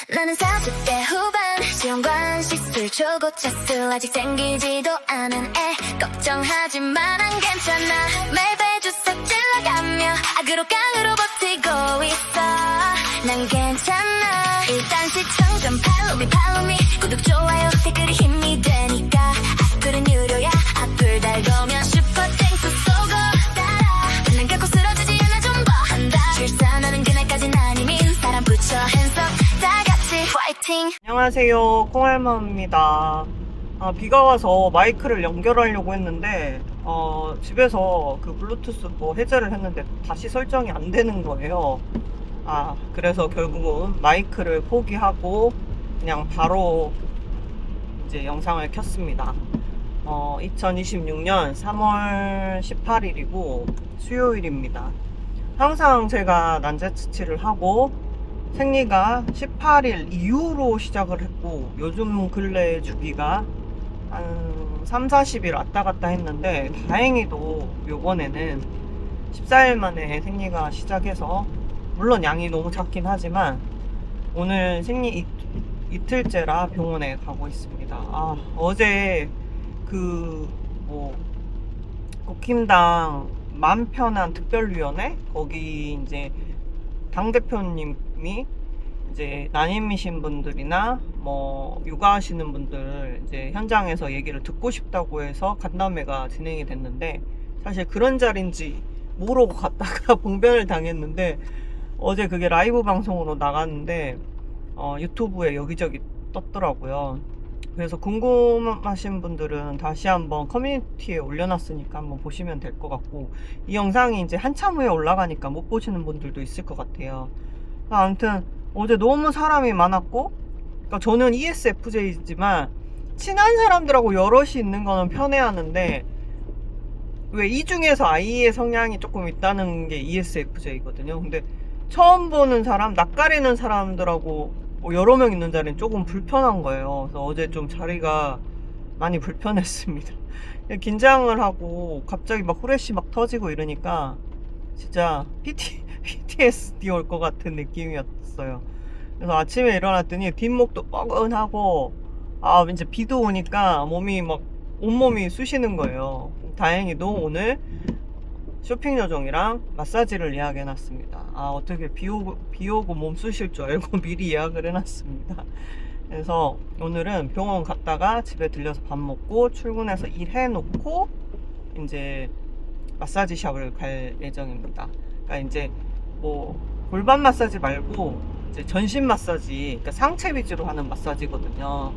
나는 40대 후반 시험관 시술 초고 차수 아직 생기지도 않은 애 걱정하지마 난 괜찮아 매일 배주석 찔러가며 악으로 깡으로 버티고 있어 난 괜찮아 일단 시청 좀 팔로미 구독 좋아요 댓글이 힘이 되니까 악플은 유료야 악플 달고면 슈퍼 땡스 쏘고 따라 난 결코 쓰러지지 않아 좀 더 한다 출산하는 그날까진 아니민 사람 붙여 hands up 다 같이 파이팅. 안녕하세요, 콩알맘입니다. 비가 와서 마이크를 연결하려고 했는데 집에서 그 블루투스 뭐 해제를 했는데 다시 설정이 안 되는 거예요. 그래서 결국은 마이크를 포기하고 그냥 바로 이제 영상을 켰습니다. 2026년 3월 18일이고 수요일입니다. 항상 제가 난자치치를 하고 생리가 18일 이후로 시작을 했고 요즘 근래 주기가 한 3, 40일 왔다 갔다 했는데 다행히도 요번에는 14일 만에 생리가 시작해서 물론 양이 너무 작긴 하지만 오늘 생리 이틀째라 병원에 가고 있습니다. 어제 국힘당 맘편한 특별위원회 거기 이제 당대표님이 이제 난임이신 분들이나 뭐 육아하시는 분들 이제 현장에서 얘기를 듣고 싶다고 해서 간담회가 진행이 됐는데 사실 그런 자리인지 모르고 갔다가 봉변을 당했는데 어제 그게 라이브 방송으로 나갔는데 유튜브에 여기저기 떴더라고요. 그래서 궁금하신 분들은 다시 한번 커뮤니티에 올려놨으니까 한번 보시면 될 것 같고 이 영상이 이제 한참 후에 올라가니까 못 보시는 분들도 있을 것 같아요. 아무튼 어제 너무 사람이 많았고 그러니까 저는 ESFJ지만 친한 사람들하고 여럿이 있는 거는 편해하는데 왜 이 중에서 I의 성향이 조금 있다는 게 ESFJ거든요. 근데 처음 보는 사람, 낯가리는 사람들하고 뭐 여러 명 있는 자리는 조금 불편한 거예요. 그래서 어제 좀 자리가 많이 불편했습니다. 긴장을 하고 갑자기 막 후레쉬 막 터지고 이러니까 진짜 PTSD 올 것 같은 느낌이었어요. 그래서 아침에 일어났더니 뒷목도 뻐근하고 이제 비도 오니까 몸이 막 온몸이 쑤시는 거예요. 다행히도 오늘 쇼핑 요정이랑 마사지를 예약해놨습니다. 어떻게 비 오고 몸 쑤실 줄 알고 미리 예약을 해놨습니다. 그래서 오늘은 병원 갔다가 집에 들려서 밥 먹고 출근해서 일해놓고 이제 마사지 샵을 갈 예정입니다. 그러니까 이제 뭐 골반 마사지 말고 이제 전신 마사지, 그러니까 상체 위주로 하는 마사지거든요.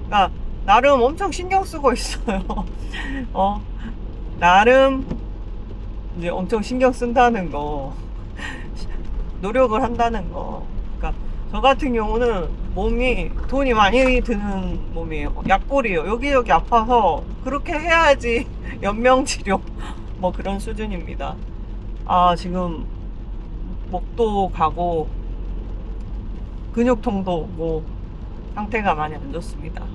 그러니까 나름 엄청 신경 쓰고 있어요. 나름 이제 엄청 신경 쓴다는 거, 노력을 한다는 거. 그러니까 저 같은 경우는 몸이 돈이 많이 드는 몸이에요. 약골이에요. 여기 아파서 그렇게 해야지 연명치료 뭐 그런 수준입니다. 지금 목도 가고 근육통도 오고 상태가 많이 안 좋습니다.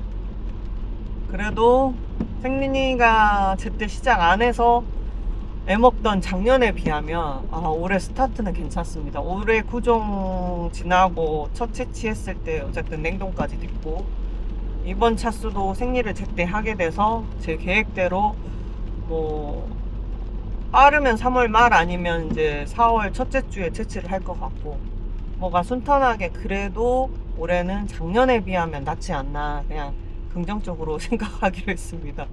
그래도 생리가 제때 시작 안 해서 애먹던 작년에 비하면 올해 스타트는 괜찮습니다. 올해 구종 지나고 첫 채취했을 때 어쨌든 냉동까지 있고 이번 차수도 생리를 제때 하게 돼서 제 계획대로 뭐 빠르면 3월 말 아니면 이제 4월 첫째 주에 채취를 할 것 같고 뭐가 순탄하게 그래도 올해는 작년에 비하면 낫지 않나 그냥 긍정적으로 생각하기로 했습니다.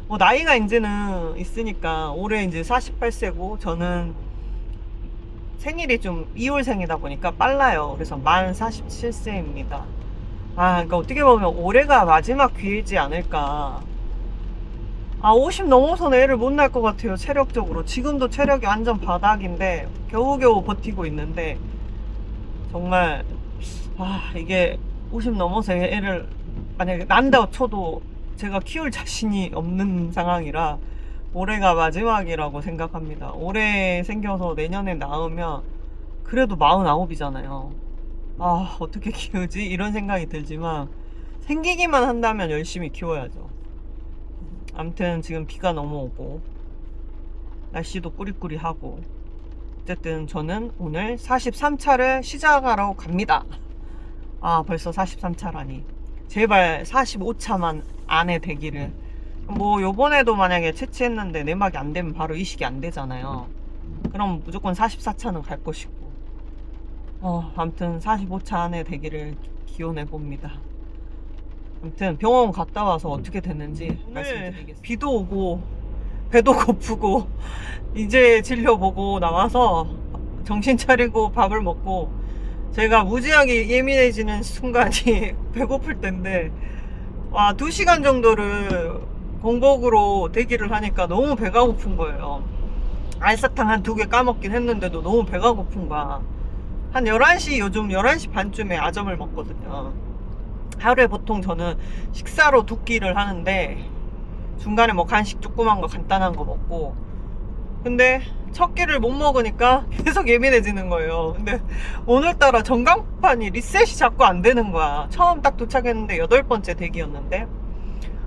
뭐 나이가 이제는 있으니까 올해 이제 48세고 저는 생일이 좀 2월생이다 보니까 빨라요. 그래서 만 47세입니다. 그러니까 어떻게 보면 올해가 마지막 기회지 않을까. 50 넘어서는 애를 못 낳을 것 같아요. 체력적으로 지금도 체력이 완전 바닥인데 겨우겨우 버티고 있는데 정말 이게 50 넘어서 애를 만약에 난다고 쳐도 제가 키울 자신이 없는 상황이라 올해가 마지막이라고 생각합니다. 올해 생겨서 내년에 낳으면 그래도 49이잖아요. 어떻게 키우지? 이런 생각이 들지만 생기기만 한다면 열심히 키워야죠. 아무튼 지금 비가 너무 오고 날씨도 꾸리꾸리하고 어쨌든 저는 오늘 43차를 시작하러 갑니다. 아, 벌써 43차라니. 제발 45차만 안에 되기를. 뭐 요번에도 만약에 채취했는데 내막이 안 되면 바로 이식이 안 되잖아요. 그럼 무조건 44차는 갈 것이고. 아무튼 45차 안에 되기를 기원해 봅니다. 아무튼 병원 갔다 와서 어떻게 됐는지 말씀드리겠습니다. 비도 오고 배도 고프고 이제 진료 보고 나와서 정신 차리고 밥을 먹고, 제가 무지하게 예민해지는 순간이 배고플 때인데, 와, 2시간 정도를 공복으로 대기를 하니까 너무 배가 고픈 거예요. 알사탕 한 2개 까먹긴 했는데도 너무 배가 고픈 거야. 한 11시, 요즘 11시 반쯤에 아점을 먹거든요. 하루에 보통 저는 식사로 2끼를 하는데 중간에 뭐 간식 조그만 거 간단한 거 먹고, 근데 첫 끼를 못 먹으니까 계속 예민해지는 거예요. 근데 오늘따라 전광판이 리셋이 자꾸 안 되는 거야. 처음 딱 도착했는데 8번째 대기였는데,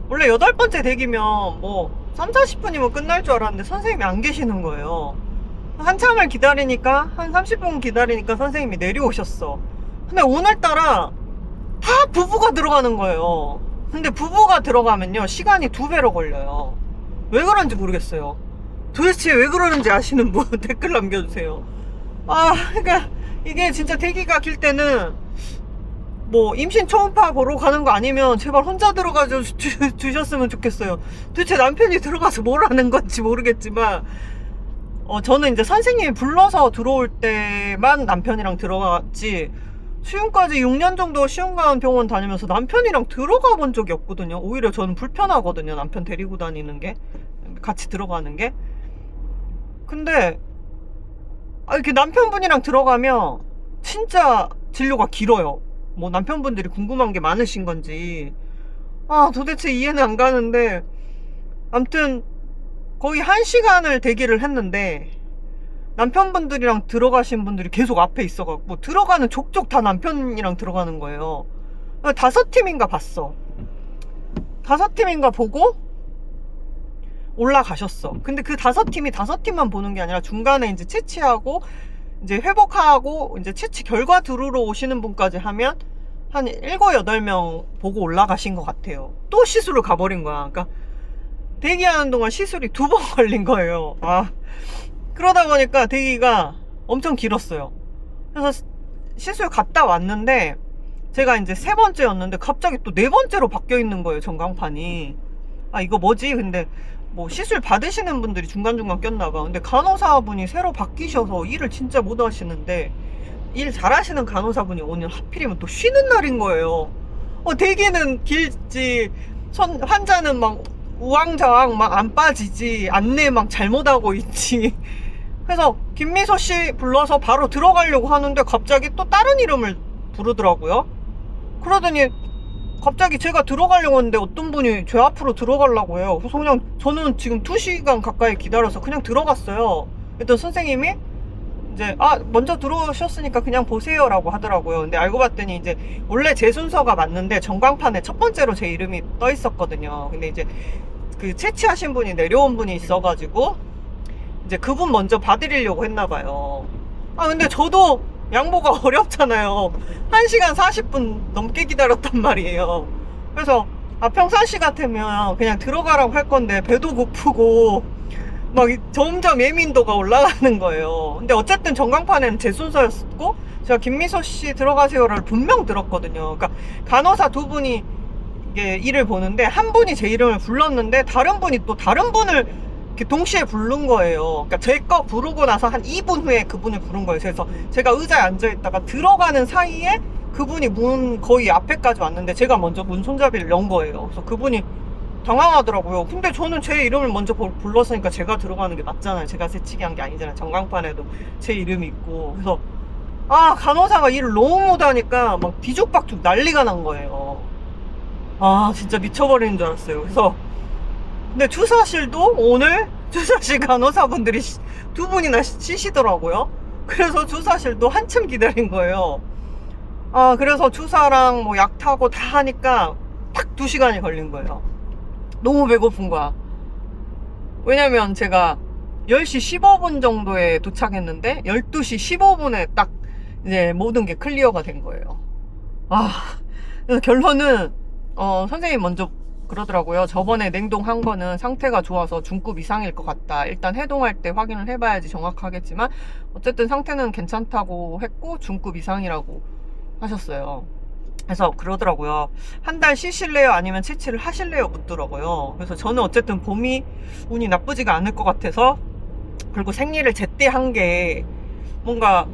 원래 8번째 대기면 뭐 30-40분이면 끝날 줄 알았는데 선생님이 안 계시는 거예요. 한참을 기다리니까, 한 30분 기다리니까 선생님이 내려오셨어. 근데 오늘따라 다 부부가 들어가는 거예요. 근데 부부가 들어가면요 시간이 2배로 걸려요. 왜 그런지 모르겠어요. 도대체 왜 그러는지 아시는 분 댓글 남겨주세요. 그러니까 이게 진짜 대기가 길 때는 뭐 임신 초음파 보러 가는 거 아니면 제발 혼자 들어가 주셨으면 좋겠어요. 도대체 남편이 들어가서 뭘 하는 건지 모르겠지만, 저는 이제 선생님이 불러서 들어올 때만 남편이랑 들어갔지, 지금까지 6년 정도 시험관 병원 다니면서 남편이랑 들어가 본 적이 없거든요. 오히려 저는 불편하거든요, 남편 데리고 다니는 게, 같이 들어가는 게. 근데 이렇게 남편분이랑 들어가면 진짜 진료가 길어요. 뭐 남편분들이 궁금한 게 많으신 건지 도대체 이해는 안 가는데, 아무튼 거의 1시간을 대기를 했는데 남편분들이랑 들어가신 분들이 계속 앞에 있어갖고 들어가는 족족 다 남편이랑 들어가는 거예요. 5팀인가 봤어. 5팀인가 보고 올라가셨어. 근데 그 5팀만 보는 게 아니라 중간에 이제 채취하고 이제 회복하고 이제 채취 결과 들으러 오시는 분까지 하면 한 7, 8명 보고 올라가신 것 같아요. 또 시술을 가버린 거야. 그러니까 대기하는 동안 시술이 2번 걸린 거예요. 그러다 보니까 대기가 엄청 길었어요. 그래서 시술 갔다 왔는데 제가 이제 3번째였는데 갑자기 또 4번째로 바뀌어 있는 거예요, 전광판이. 이거 뭐지? 근데 뭐 시술 받으시는 분들이 중간중간 꼈나봐. 근데 간호사분이 새로 바뀌셔서 일을 진짜 못 하시는데, 일 잘하시는 간호사분이 오늘 하필이면 또 쉬는 날인 거예요. 대기는 길지, 환자는 막 우왕좌왕 막 안 빠지지, 안내 막 잘못하고 있지. 그래서 김미소 씨 불러서 바로 들어가려고 하는데 갑자기 또 다른 이름을 부르더라고요. 그러더니 갑자기 제가 들어가려고 했는데 어떤 분이 제 앞으로 들어가려고 해요. 그래서 그냥 저는 지금 2시간 가까이 기다려서 그냥 들어갔어요. 그랬더니 선생님이 이제 먼저 들어오셨으니까 그냥 보세요 라고 하더라고요. 근데 알고 봤더니 이제 원래 제 순서가 맞는데 전광판에 첫 번째로 제 이름이 떠 있었거든요. 근데 이제 그 채취하신 분이 내려온 분이 있어가지고 이제 그분 먼저 봐드리려고 했나봐요. 근데 저도 양보가 어렵잖아요. 1시간 40분 넘게 기다렸단 말이에요. 그래서 평상시 같으면 그냥 들어가라고 할 건데 배도 고프고 막 점점 예민도가 올라가는 거예요. 근데 어쨌든 전광판에는 제 순서였고 제가 김미소 씨 들어가세요를 분명 들었거든요. 그러니까 간호사 2분이 이게 일을 보는데 한 분이 제 이름을 불렀는데 다른 분이 또 다른 분을 이렇게 동시에 부른 거예요. 그러니까 제 거 부르고 나서 한 2분 후에 그분을 부른 거예요. 그래서 제가 의자에 앉아있다가 들어가는 사이에 그분이 문 거의 앞에까지 왔는데 제가 먼저 문 손잡이를 연 거예요. 그래서 그분이 당황하더라고요. 근데 저는 제 이름을 먼저 불렀으니까 제가 들어가는 게 맞잖아요. 제가 새치기 한 게 아니잖아요. 전광판에도 제 이름이 있고. 그래서 간호사가 일을 너무 못하니까 막 뒤죽박죽 난리가 난 거예요. 진짜 미쳐버리는 줄 알았어요. 그래서 근데 주사실도 오늘 주사실 간호사분들이 2분이나 쉬시더라고요. 그래서 주사실도 한참 기다린 거예요. 그래서 주사랑 뭐 약 타고 다 하니까 딱 2시간이 걸린 거예요. 너무 배고픈 거야. 왜냐면 제가 10시 15분 정도에 도착했는데 12시 15분에 딱 이제 모든 게 클리어가 된 거예요. 그래서 결론은 선생님 먼저 그러더라고요. 저번에 냉동한 거는 상태가 좋아서 중급 이상일 것 같다. 일단 해동할 때 확인을 해봐야지 정확하겠지만 어쨌든 상태는 괜찮다고 했고 중급 이상이라고 하셨어요. 그래서 그러더라고요. 한 달 쉬실래요? 아니면 채취를 하실래요? 묻더라고요. 그래서 저는 어쨌든 봄이 운이 나쁘지가 않을 것 같아서, 그리고 생리를 제때 한 게 뭔가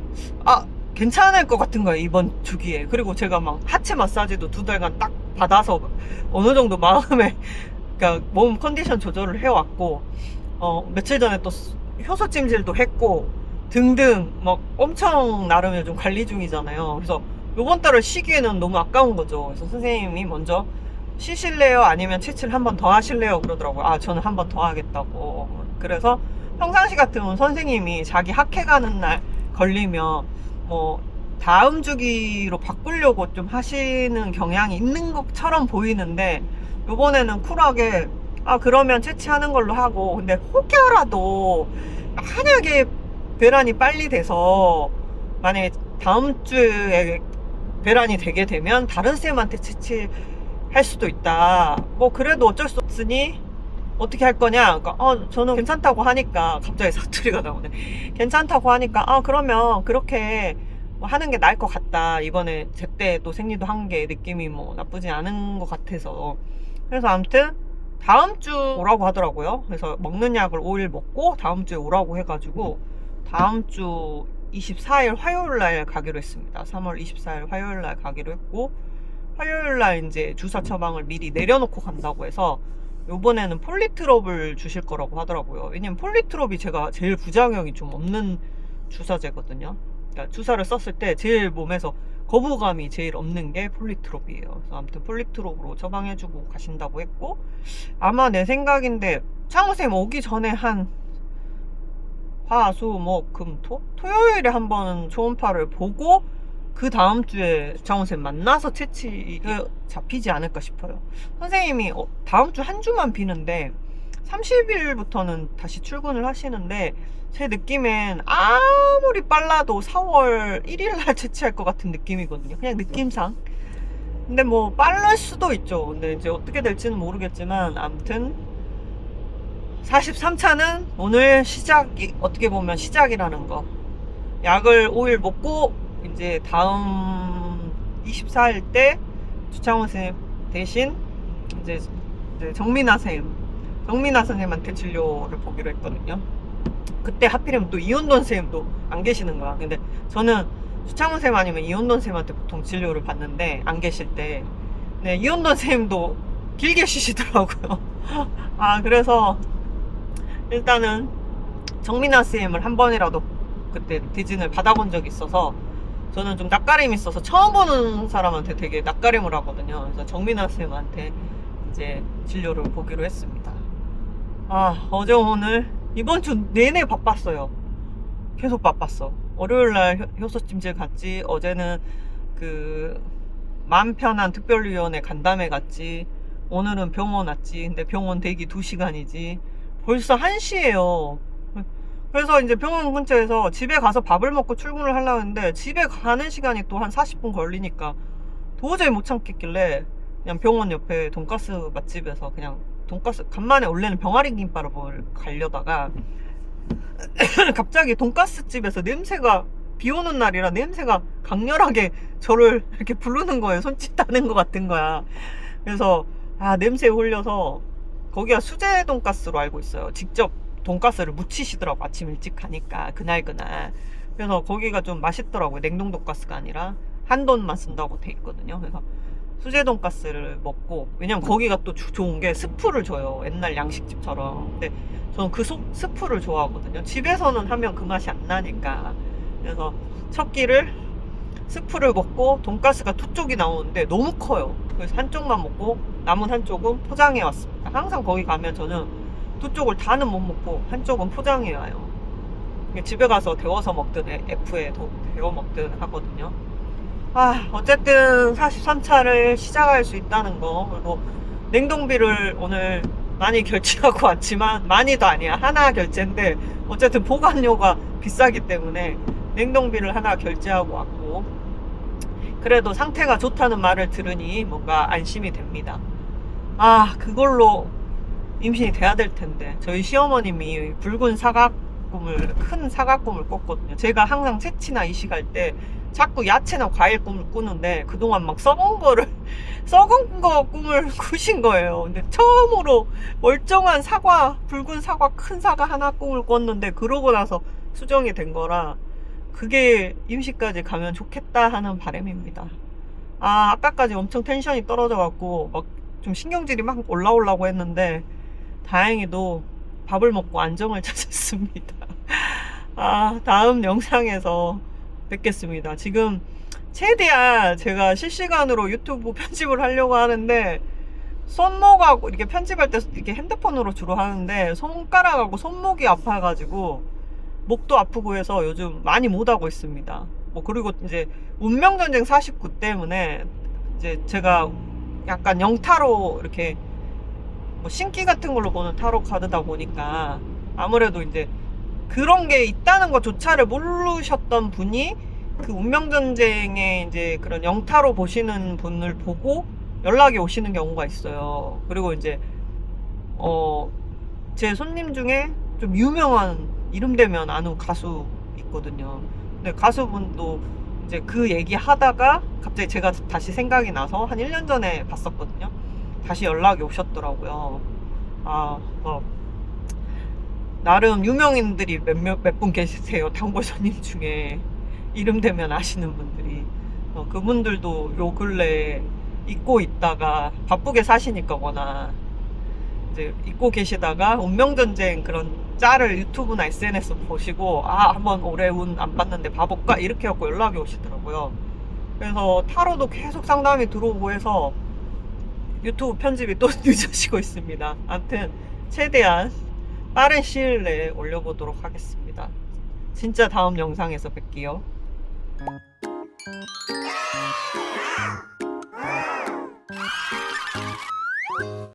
괜찮을 것 같은 거예요, 이번 주기에. 그리고 제가 막 하체 마사지도 2달간 딱 받아서 어느 정도 마음에 그러니까 몸 컨디션 조절을 해왔고, 며칠 전에 또 효소 찜질도 했고 등등 막 엄청 나름 요즘 관리 중이잖아요. 그래서 요번 달을 쉬기에는 너무 아까운 거죠. 그래서 선생님이 먼저 쉬실래요? 아니면 채취를 한 번 더 하실래요? 그러더라고요. 저는 한 번 더 하겠다고. 그래서 평상시 같으면 선생님이 자기 학회 가는 날 걸리면 뭐 다음 주기로 바꾸려고 좀 하시는 경향이 있는 것처럼 보이는데, 요번에는 쿨하게 그러면 채취하는 걸로 하고, 근데 혹여라도 만약에 배란이 빨리 돼서 만약에 다음 주에 배란이 되게 되면 다른 쌤한테 채취할 수도 있다. 뭐 그래도 어쩔 수 없으니 어떻게 할 거냐? 그러니까 저는 괜찮다고 하니까, 갑자기 사투리가 나오네. 괜찮다고 하니까 그러면 그렇게 뭐 하는 게 나을 것 같다. 이번에 제때 또 생리도 한 게 느낌이 뭐 나쁘지 않은 것 같아서. 그래서 아무튼 다음 주 오라고 하더라고요. 그래서 먹는 약을 5일 먹고 다음 주에 오라고 해가지고 다음 주 24일 화요일 날 가기로 했습니다. 3월 24일 화요일 날 가기로 했고, 화요일 날 이제 주사 처방을 미리 내려놓고 간다고 해서 요번에는 폴리트롭을 주실 거라고 하더라고요. 왜냐면 폴리트롭이 제가 제일 부작용이 좀 없는 주사제거든요. 그러니까 주사를 썼을 때 제일 몸에서 거부감이 제일 없는 게 폴리트롭이에요. 그래서 아무튼 폴리트롭으로 처방해주고 가신다고 했고, 아마 내 생각인데 창호쌤 오기 전에 한 화, 수, 목, 금, 토? 토요일에 한번 초음파를 보고 그 다음 주에 장원쌤 만나서 채취가 잡히지 않을까 싶어요. 선생님이 다음 주 한 주만 비는데 30일부터는 다시 출근을 하시는데, 제 느낌엔 아무리 빨라도 4월 1일 날 채취할 것 같은 느낌이거든요. 그냥 느낌상. 근데 뭐 빠를 수도 있죠. 근데 이제 어떻게 될지는 모르겠지만, 아무튼 43차는 오늘 시작이, 어떻게 보면 시작이라는 거. 약을 5일 먹고 이제 다음 24일 때 주창원 선생님 대신 이제 정민아 선생님한테 진료를 보기로 했거든요. 그때 하필이면 또 이혼돈 선생님도 안 계시는 거야. 근데 저는 주창원 선생님 아니면 이혼돈 선생님한테 보통 진료를 받는데, 안 계실 때. 네, 이혼돈 선생님도 길게 쉬시더라고요. 그래서 일단은 정민아 선생님을 한 번이라도 그때 대진을 받아본 적이 있어서 저는 좀 낯가림이 있어서 처음 보는 사람한테 되게 낯가림을 하거든요. 그래서 정민아 선생님한테 이제 진료를 보기로 했습니다. 어제 오늘 이번 주 내내 바빴어요. 계속 바빴어. 월요일날 효소 찜질 갔지, 어제는 그 마음 편한 특별위원회 간담회 갔지, 오늘은 병원 왔지. 근데 병원 대기 2시간이지 벌써 1시예요. 그래서 이제 병원 근처에서 집에 가서 밥을 먹고 출근을 하려고 했는데, 집에 가는 시간이 또 한 40분 걸리니까 도저히 못 참겠길래 그냥 병원 옆에 돈가스 맛집에서 그냥 돈가스, 간만에 원래는 병아리 김밥을 가려다가 갑자기 돈가스 집에서 냄새가, 비 오는 날이라 냄새가 강렬하게 저를 이렇게 부르는 거예요. 손짓하는 것 같은 거야. 그래서 냄새에 홀려서, 거기가 수제 돈가스로 알고 있어요. 직접 돈가스를 무치시더라고, 아침 일찍 가니까 그날. 그래서 거기가 좀 맛있더라고요. 냉동 돈가스가 아니라 한돈만 쓴다고 돼 있거든요. 그래서 수제 돈가스를 먹고, 왜냐면 거기가 또 좋은 게 스프를 줘요, 옛날 양식집처럼. 근데 저는 그 스프를 좋아하거든요. 집에서는 하면 그 맛이 안 나니까. 그래서 첫 끼를 스프를 먹고 돈가스가 2쪽이 나오는데 너무 커요. 그래서 한쪽만 먹고 남은 한쪽은 포장해 왔습니다. 항상 거기 가면 저는 2쪽을 다는 못 먹고 한쪽은 포장해 와요. 집에 가서 데워서 먹든 F에 데워 먹든 하거든요. 어쨌든 43차를 시작할 수 있다는 거, 그리고 냉동비를 오늘 많이 결제하고 왔지만, 많이도 아니야, 하나 결제인데 어쨌든 보관료가 비싸기 때문에 냉동비를 하나 결제하고 왔고, 그래도 상태가 좋다는 말을 들으니 뭔가 안심이 됩니다. 아, 그걸로 임신이 돼야 될 텐데. 저희 시어머님이 붉은 사과꿈을, 큰 사과꿈을 꿨거든요. 제가 항상 채취나 이식할 때 자꾸 야채나 과일 꿈을 꾸는데 그동안 막 썩은 거 꿈을 꾸신 거예요. 근데 처음으로 멀쩡한 사과, 붉은 사과, 큰 사과 하나 꿈을 꿨는데 그러고 나서 수정이 된 거라 그게 임시까지 가면 좋겠다 하는 바람입니다. 아, 아까까지 엄청 텐션이 떨어져갖고 막 좀 신경질이 막 올라오려고 했는데 다행히도 밥을 먹고 안정을 찾았습니다. 아, 다음 영상에서 뵙겠습니다. 지금 최대한 제가 실시간으로 유튜브 편집을 하려고 하는데 손목하고 이렇게 편집할 때 이렇게 핸드폰으로 주로 하는데 손가락하고 손목이 아파가지고 목도 아프고 해서 요즘 많이 못하고 있습니다. 뭐 그리고 이제 운명전쟁 49 때문에 이제 제가 약간 영타로 이렇게 뭐 신기 같은 걸로 보는 타로 카드다 보니까 아무래도 이제 그런 게 있다는 것조차를 모르셨던 분이 그 운명전쟁에 이제 그런 영타로 보시는 분을 보고 연락이 오시는 경우가 있어요. 그리고 이제 제 손님 중에 좀 유명한 이름 되면 아는 가수 있거든요. 근데 가수분도 이제 그 얘기 하다가 갑자기 제가 다시 생각이 나서 한 1년 전에 봤었거든요. 다시 연락이 오셨더라고요. 아, 나름 유명인들이 몇 분 계세요. 단골 손님 중에 이름 되면 아시는 분들이. 그분들도 요 근래에 잊고 있다가 바쁘게 사시니까 워낙 이제 잊고 계시다가 운명전쟁 그런 짤을 유튜브나 SNS 보시고 아, 한번 올해 운 안 봤는데 봐볼까 이렇게 해갖고 연락이 오시더라고요. 그래서 타로도 계속 상담이 들어오고 해서 유튜브 편집이 또 늦어지고 있습니다. 아무튼 최대한 빠른 시일 내에 올려보도록 하겠습니다. 진짜 다음 영상에서 뵐게요.